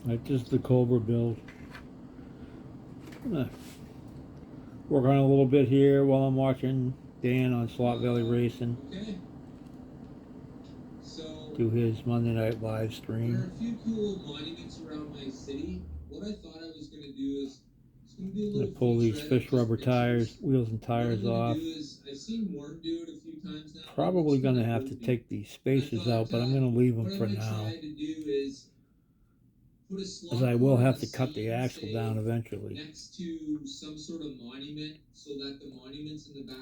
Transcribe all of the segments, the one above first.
Right, this is the Cobra build. I'm gonna work on a little bit here while I'm watching Dan on Slot Valley Racing Okay. So do his Monday Night Live there stream. are a few cool monuments around my city. What I thought I was gonna do is just gonna do a I'm gonna little pull these featurette of fish just rubber tires, pictures. wheels and What I'm tires gonna off. do is I've seen Morton do it a few times now, but it looks Probably kind gonna of have cool to to me. take these And I spaces thought out, but I'm gonna leave them what I for might now, try to do is put a as slot I will car in have the to cut the scene, axle down say eventually. next to some sort of monument, so that the monument's in the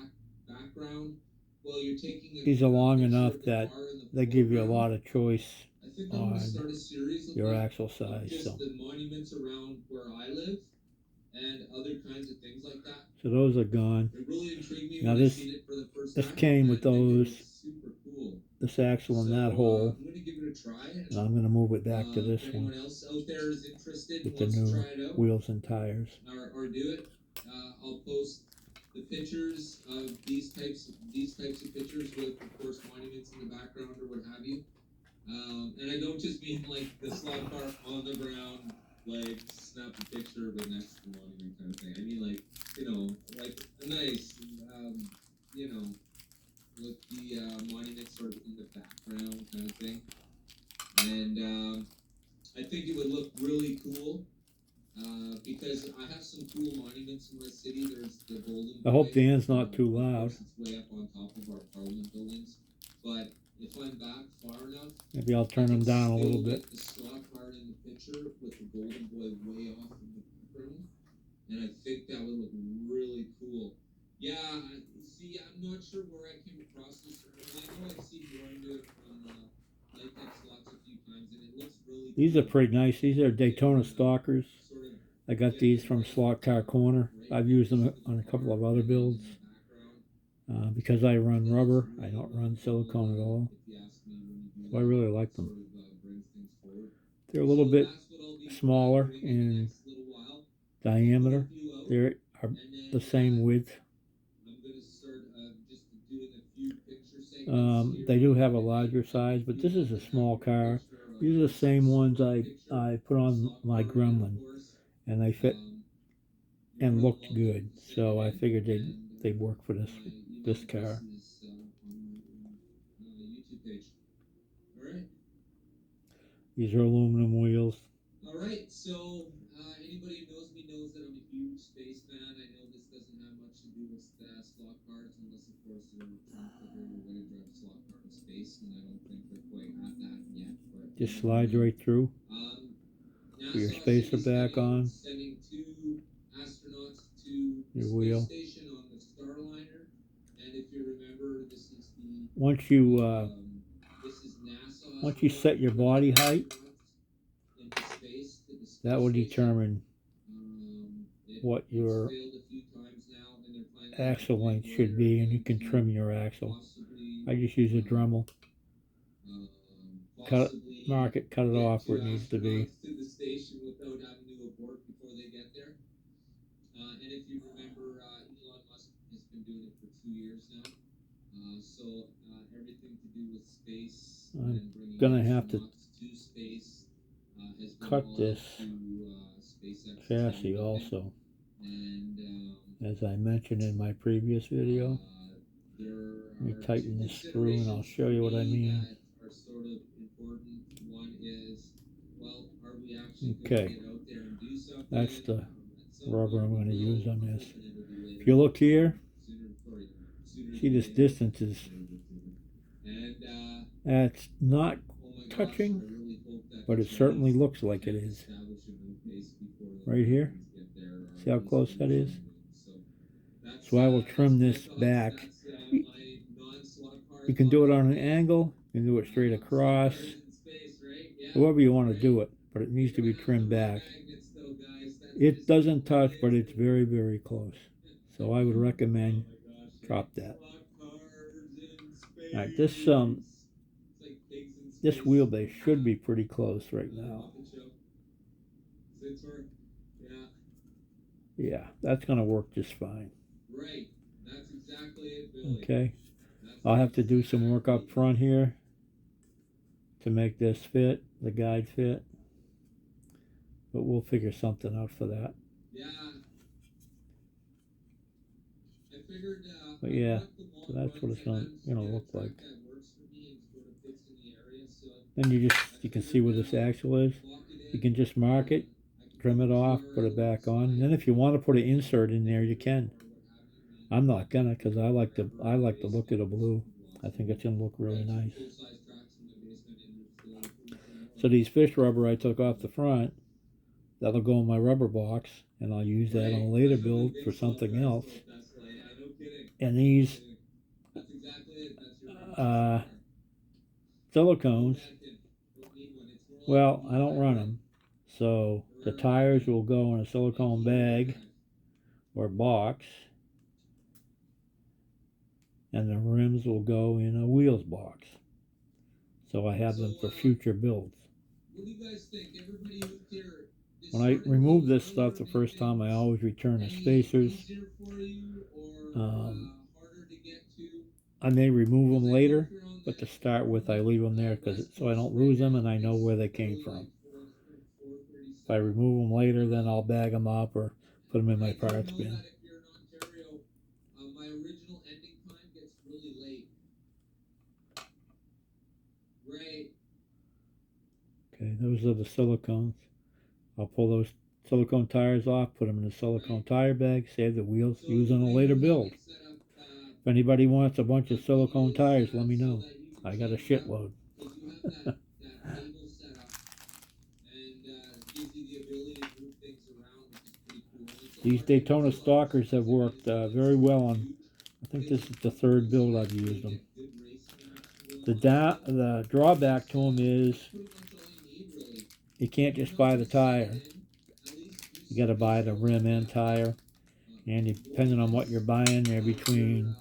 background while you're taking These are a long picture enough of the that car in the they give you a foreground. lot of choice I think I'm going to on start a series your axle of size. just the monuments around where I live and other kinds of things like that. So those are gone. It really intrigued me Now when I this seen it for the first this time, came and with I think it those looks super cool. this axle in So that hole, I'm going to give it a try, and and I'm gonna move it back to if this one anyone else out there is interested and with the wants to new try it out wheels and tires. or do it, I'll post the pictures of these types of pictures with, of course, monuments in the background or what have you. And I don't just mean like the slot car on the ground, like snap a picture of it next to the monument kind of thing. I mean like, like a nice, you know, with the monument sort of in the background kind of thing. And I think it would look really cool because I have some cool monuments in my city. There's the Golden I hope Boy. Dan's not too Of loud. course, it's way up on top of our Parliament buildings. But if I'm back far enough, Maybe I'll I turn can them down a still little bit. get the slot car in the picture with the Golden Boy way off in the background, and I think that would look really cool. Yeah, see, I'm not sure where I came across this. Well, I know I've seen Warren do it on Latex lots a few times, and it looks really These are cool. pretty nice. These are Daytona Stalkers. Sort of I got getting these it from right, Slot Car Corner. right I've used them next to the on a couple car, of other and then builds. in the background. Because I run It looks rubber, I really, don't really run cool. silicone at all. If you ask me, when you do So I that, really like it them. sort of brings things forward. They're a little So bit that's what I'll be smaller doing in the in next little while. I'll put a diameter. few out, They are and the then same width. I'm gonna start just doing a few picture segments here They do on have a Monday night. larger I'll do size, a but few this of is them a that have small your car. picture, These are the your same ones small picture I put of the on slot my car in it, of Gremlin, course. and they fit Um, you're and more than looked welcome good. to send it So I in, figured and they'd work for my email this address car. is on my YouTube page. All right. These are aluminum wheels. All right. So anybody who knows me knows that I'm a huge space fan. I know this doesn't have much to do with slot cars, unless of course you're trying to figure out a way to drive a slot car to space, and I don't think they're quite at that yet. But you Just never slides know. right through. Put your NASA should spacer be back on. sending 2 astronauts to the Your space wheel. station on the Starliner. And if you remember, this is the Once you this is NASA's once you work set your putting body height, astronauts into space to the that space will station. determine what It's your failed a few times now, and they're planning on axle deploying length should later be, and you again can to trim your axle. possibly I just use a Dremel. um, Cut possibly cut it get off where two it needs to be. astronauts to the station without having to abort before they get there. And if you remember, Elon Musk has been doing it for 2 years now. So everything to do with space I'm and bringing gonna have to astronauts to space has been cut all this up to SpaceX's heavy chassis lifting. also, And as I mentioned in my previous video. there Let me are tighten two this screw and I'll considerations show for you what I me mean. that are sort of important. One is, well, are we actually going Okay, to get out there and do something? that's the At some rubber point I'm we going to will. use on I'm this. hoping it'll be later If you look than here, sooner see than this later. distance is And that's not oh my gosh, touching, I really hope that but it certainly looks like it is. Right here, see how close that is? So I will trim this back. You can do it on an angle, you can do it straight across, however you want to do it, but it needs to be trimmed back. It doesn't touch, but it's very, very close. So I would recommend drop that. Alright, this wheelbase should be pretty close right now. Yeah, that's going to work just fine. Right, that's exactly it, Billy. Okay, I'll have to do some work up front here to make this fit, the guide fit. but we'll figure something out for that. Yeah, I figured But I yeah, bought the so that's what runs it's and gonna managed to get a look track like. that works for me and sort of fits in the area. So Then I you can see figured where this axle is. lock it You in. can just mark it, I can trim put it the off, put it GRL back on. And inside then if you want to put an insert in there, and you or can. what have you. I'm not gonna because And I wherever like the race look of the happens to blue. be I think watching. it's gonna look really Got two nice. full size tracks in my basement and there's still three more. So these fish rubber I took off the front, that'll go in my rubber box, and I'll use that on a later build for something else. Yeah, no kidding. And these That's exactly it. That's your uh, car. No silicones, Vatican. Don't need one. It's more like well, a I don't run hybrid. them. So A the rare tires Vatican. will go in a silicone Maybe a bag rare or box, and the rims will go in a wheels box. So I have them for future builds. What do you guys think? Everybody who's here, When I remove this stuff the first time, I always return the spacers. easier for you or Um, harder to get to? I may remove them Because I know later, if you're on but to the start with, I leave them there because so I don't lose them and I know where they came from. If I remove them later, then I'll bag them up or put them in my parts bin. That if you're in Ontario, my original ending time gets really late. Right. Okay, those are the silicones. I'll pull those silicone tires off, put them in a silicone tire bag, save the wheels, use on a later build. If anybody wants a bunch of silicone tires, let me know. I got a shitload. Because you have that cable set up and gives you the ability to move things around, which is pretty cool. These Daytona Stalkers have worked very well on. I think this is the third build I've used them. The drawback to them is you can't just buy the tire. You got to buy the rim and tire, and depending on what you're buying, they're between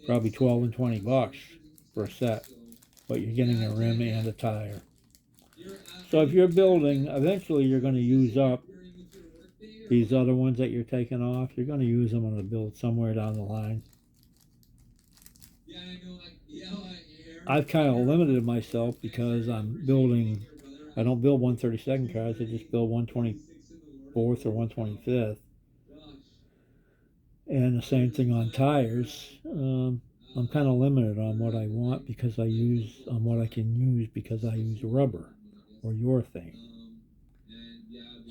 probably 12 and 20 bucks for a set. But you're getting a rim and a tire. So if you're building, eventually you're going to use up these other ones that you're taking off. You're going to use them on a build somewhere down the line. I've kind of limited myself because I'm building. I don't build 132nd cars. I just build 124th or 125th. And the same thing on tires. I'm kind of limited on what I want because I use on what I can use because I use rubber or urethane.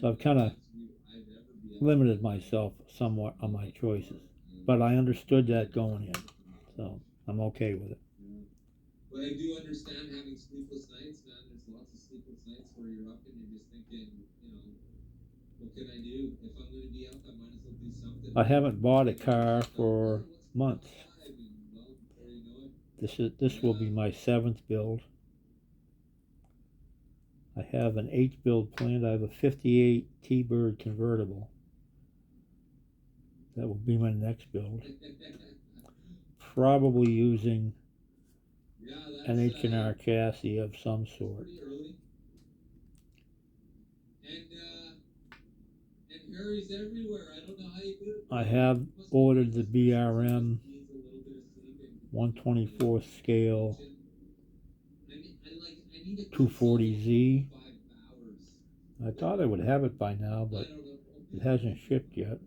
So I've kind of limited myself somewhat on my choices. But I understood that going in, so I'm okay with it. But I do understand having sleepless nights, man. There's lots of sleepless nights where you're up and you're just thinking, what can I do? If I'm going to be up, I might as well do something. I haven't bought a car for months. This will be my 7th build. I have an 8th build planned. I have a 58 T-Bird convertible. That will be my next build. Probably using an H&R chassis of some sort. And Harry's everywhere. I don't know how you do it. I have ordered the BRM 124 scale 240Z. I thought I would have it by now, but it hasn't shipped yet.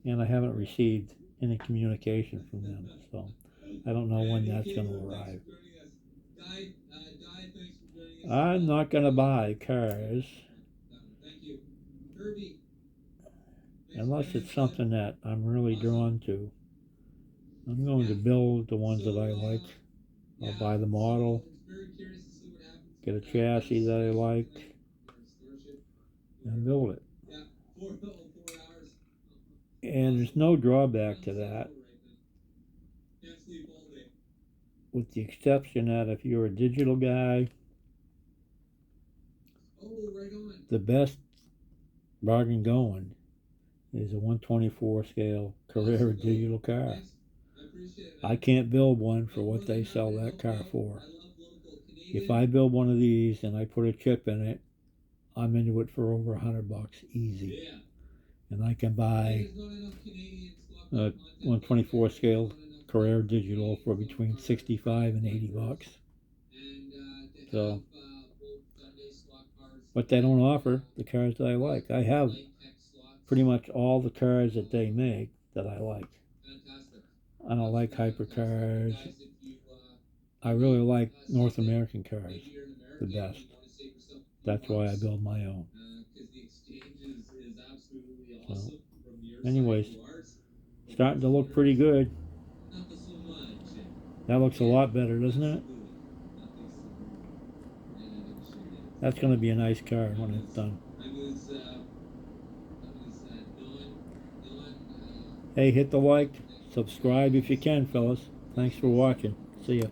And I haven't received any communication from them, so I don't know when that's going to arrive. I'm not going to buy cars unless it's something that I'm really drawn to. I'm going to build the ones that I like. I'll buy the model, get a chassis that I like, and build it. And there's no drawback to that, with the exception that if you're a digital guy, the best bargain going is a 124 scale Carrera digital car. I can't build one for what they sell that car for. If I build one of these and I put a chip in it, I'm into it for over $100 easy. And I can buy a 124 scale Carrera digital for between 65 and $80. So but they don't offer the cars that I like. I have pretty much all the cars that they make that I like. Fantastic. I don't like hypercars. Guys, if you I really like North American cars maybe you're in the America and best. you want to save yourself a few That's why I bucks, build my own. because the exchange is absolutely So, awesome from your anyways, side to ours. starting to look pretty good. Not so much. That looks a Yeah, lot better, doesn't it? absolutely. Absolutely. And sure it is. That's going to be a nice car when it's done. I was non Hey, hit the like, subscribe if you can, fellas. Thanks for watching. See ya.